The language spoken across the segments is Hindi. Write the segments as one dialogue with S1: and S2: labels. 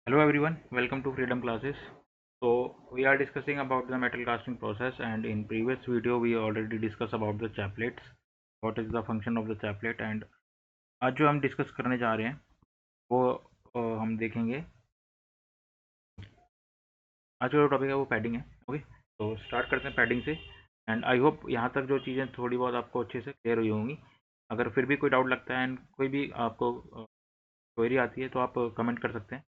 S1: Hello everyone, welcome to Freedom Classes. So we are discussing about the metal casting process, and in previous video we already discussed about the chaplets, what is the function of the chaplet, and आज जो हम डिस्कस करने जा रहे हैं वो हम देखेंगे। आज का जो टॉपिक है वो पैडिंग है। ओके, तो स्टार्ट करते हैं पैडिंग से। एंड आई होप यहाँ तक जो चीज़ें थोड़ी बहुत आपको अच्छे से क्लियर हुई होंगी। अगर फिर भी कोई डाउट लगता है एंड कोई भी आपको क्वेरी आती है तो आप कमेंट कर सकते हैं,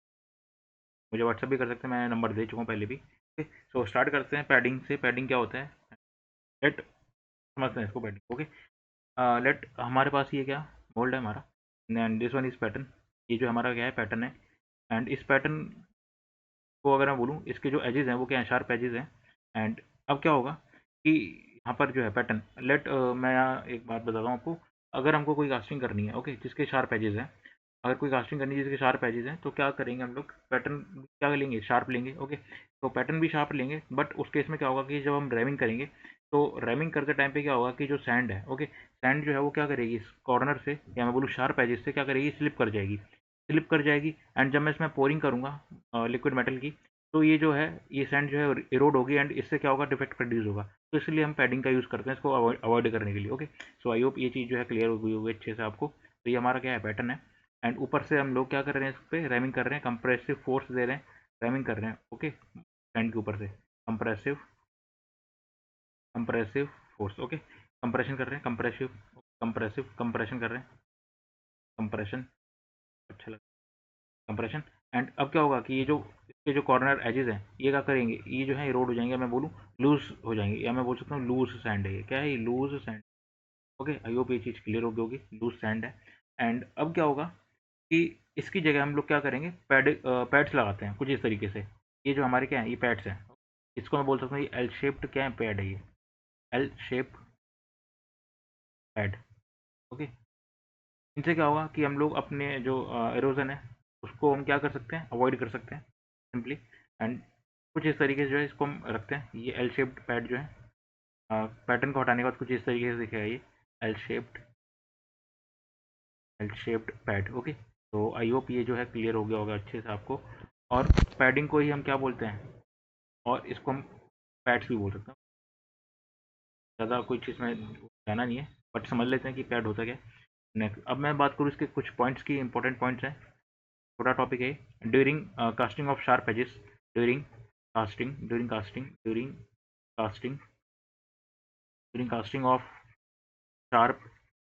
S1: मुझे व्हाट्सअप भी कर सकते हैं, मैं नंबर दे चुका हूँ पहले भी। ओके, सो स्टार्ट करते हैं पैडिंग से। पैडिंग क्या होता है, लेट समझते हैं इसको। पैडिंग ओके, लेट हमारे पास ये क्या मोल्ड है हमारा, and this one is pattern. ये जो हमारा क्या है पैटर्न है, एंड इस पैटर्न को अगर मैं बोलूँ इसके जो एजेस हैं वो क्या है, शार्प एजेस हैं। एंड अब क्या होगा कि यहाँ पर जो है पैटर्न, लेट मैं यहाँ एक बात बताता हूँ आपको। अगर हमको कोई कास्टिंग करनी है ओके जिसके शार्प एजेस हैं, अगर कोई कास्टिंग करनी है जिसके शार्प एजेस हैं, तो क्या करेंगे हम लोग, पैटर्न क्या लेंगे, शार्प लेंगे। ओके, तो पैटर्न भी शार्प लेंगे, बट उस केस में क्या होगा कि जब हम रैमिंग करेंगे तो रैमिंग करते टाइम पे क्या होगा कि जो सैंड है ओके, सैंड जो है वो क्या करेगी, इस कॉर्नर से या मैं बोलूँ शार्प एजेस से क्या करेगी, स्लिप कर जाएगी, स्लिप कर जाएगी। एंड जब मैं इसमें पोरिंग करूँगा लिक्विड मेटल की, तो ये जो है ये सैंड जो है इरोड होगी, एंड इससे क्या होगा, डिफेक्ट प्रोड्यूस होगा। तो इसलिए हम पैडिंग का यूज़ करते हैं इसको अवॉइड करने के लिए। ओके, सो आई होप ये चीज़ जो है क्लियर हो गई होगी अच्छे से आपको। तो ये हमारा क्या है, पैटर्न है। एंड ऊपर से हम लोग क्या कर रहे हैं, इस पर रैमिंग कर रहे हैं, कंप्रेसिव फोर्स दे रहे हैं, रैमिंग कर रहे हैं। ओके, सैंड के ऊपर से compressive compressive force. Okay, compression कर रहे हैं, कंप्रेसिव कंप्रेसिव कंप्रेशन कर रहे हैं, कंप्रेशन, अच्छा लगा, कंप्रेशन। एंड अब क्या होगा कि ये जो इसके जो कॉर्नर एजेस हैं ये क्या करेंगे, ये जो है रोड हो जाएंगे, मैं बोलूँ लूज हो जाएंगे, या मैं बोल सकता हूँ लूज सैंड है। ये क्या है, ये loose sand. Okay, I hope ये चीज़ क्लियर हो गई होगी, लूज सैंड है। एंड अब क्या होगा कि इसकी जगह हम लोग क्या करेंगे, पैड्स लगाते हैं कुछ इस तरीके से। ये जो हमारे क्या है, ये पैड्स हैं, इसको मैं बोल सकता हूँ ये एल शेप्ड क्या है, पैड है ये, एल शेप पैड। ओके, इनसे क्या होगा कि हम लोग अपने जो एरोजन है उसको हम क्या कर सकते हैं, अवॉइड कर सकते हैं सिंपली। एंड कुछ इस तरीके से जो है इसको हम रखते हैं, ये एल शेप्ड पैड जो है, पैटर्न को हटाने के बाद कुछ इस तरीके से दिखेगा ये, L shaped L shaped pad. Okay, तो आई होप ये जो है क्लियर हो गया होगा अच्छे से आपको। और पैडिंग को ही हम क्या बोलते हैं, और इसको हम पैड्स भी बोल सकते हैं। ज़्यादा कोई चीज़ में जाना नहीं है, बट समझ लेते हैं कि पैड होता क्या है। नेक्स्ट अब मैं बात करूँ इसके कुछ पॉइंट्स की, इंपॉर्टेंट पॉइंट्स हैं, छोटा टॉपिक है। During casting of sharp edges, during casting during casting during casting during casting of sharp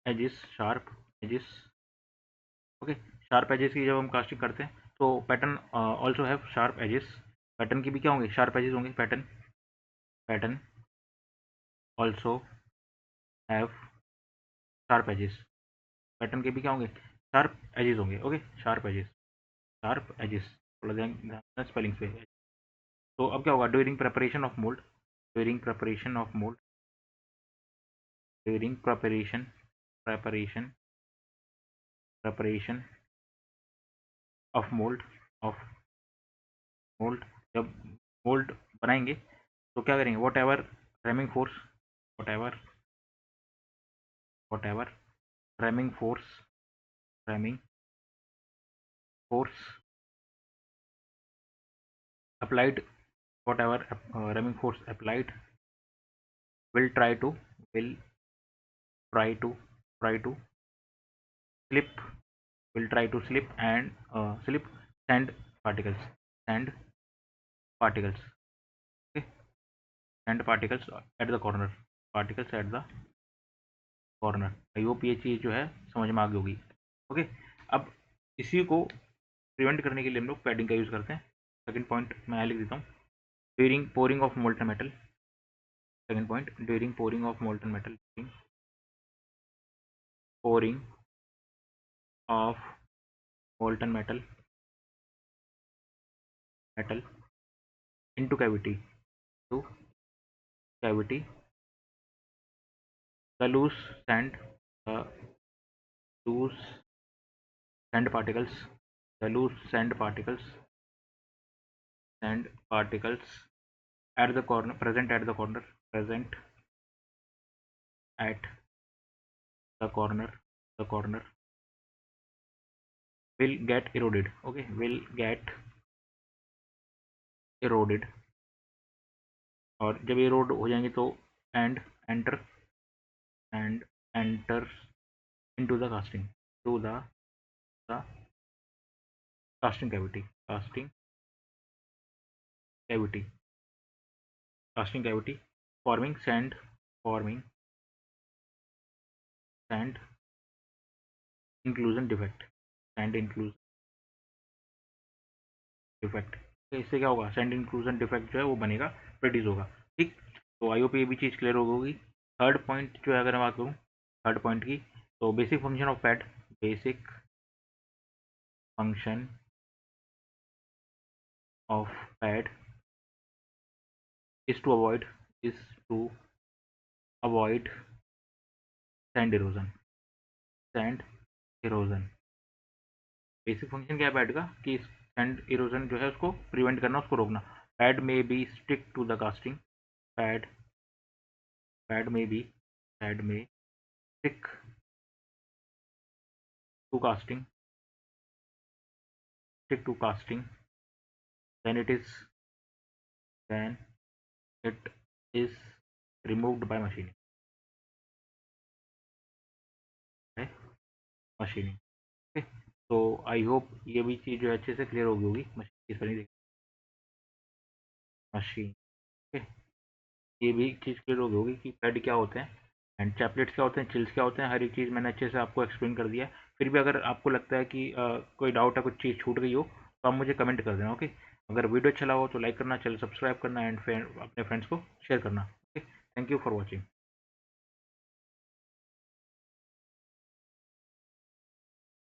S1: edges. Okay, sharp edges की जब हम कास्टिंग करते हैं तो pattern also have sharp edges, pattern की भी क्या होंगे, शार्प एजेस होंगे। Pattern pattern also have sharp edges, pattern के भी क्या होंगे, शार्प एजेस होंगे। Okay, sharp edges, sharp edges, थोड़ा ध्यान स्पेलिंग्स पे। तो अब क्या होगा, during preparation of mould, during preparation of mould, during preparation preparation of mould, of mould, जब मोल्ड बनाएंगे तो क्या करेंगे, what ever rhyming force, what ever what ever rhyming force, rhyming force applied, whatever ramming force applied will try to will try to try to slip, will try to slip and slip sand particles, sand particles. Okay, sand particles at the corner, particles at the corner। I hope ये चीज़ जो है समझ में आ गई होगी। ओके, अब इसी को प्रिवेंट करने के लिए हम लोग पैडिंग का यूज़ करते हैं। सेकंड पॉइंट मैं लिख देता हूँ, during pouring of molten metal. Second point, during pouring of molten metal, pouring of molten metal into cavity, to cavity, the sand the loose sand particles, the loose sand particles at the corner, present at the corner, present at the corner will get eroded. Okay, will get eroded, और जब eroded हो जाएंगे तो and enter and enter into the casting, to the casting cavity, cavity casting cavity, forming sand, forming sand inclusion defect, sand inclusion defect. तो इससे क्या होगा, सैंड इंक्लूजन डिफेक्ट जो है वो बनेगा, प्रोड्यूस होगा। ठीक, तो आई होप ये भी चीज़ क्लियर हो गई। थर्ड पॉइंट जो है अगर मैं बात करूँ थर्ड पॉइंट की, तो basic function of pad, basic function of pad is to avoid is to avoid sand erosion, sand erosion. Basic function क्या है पैड का, कि सैंड इरोजन जो है उसको प्रिवेंट करना, उसको रोकना। पैड में be stick to the casting, pad pad में बी पैड में stick to casting, stick to casting, then it is then it is removed by machining, है मशीनिंग। ओके, तो आई होप ये भी चीज़ जो है अच्छे से क्लियर हो गई होगी। मशीन किस तरह मशीन, ओके, ये भी चीज़ क्लियर हो गई होगी कि पैड क्या होते हैं एंड चैपलेट्स क्या होते हैं, चिल्स क्या होते हैं। हर एक चीज़ मैंने अच्छे से आपको एक्सप्लेन कर दिया है। फिर भी अगर आपको लगता है कि कोई डाउट है, कुछ चीज़ छूट गई हो, तो आप मुझे कमेंट कर देना। ओके, अगर वीडियो अच्छा लगा हो तो लाइक करना, चैनल सब्सक्राइब करना एंड अपने फ्रेंड्स को शेयर करना। Okay, thank you for watching.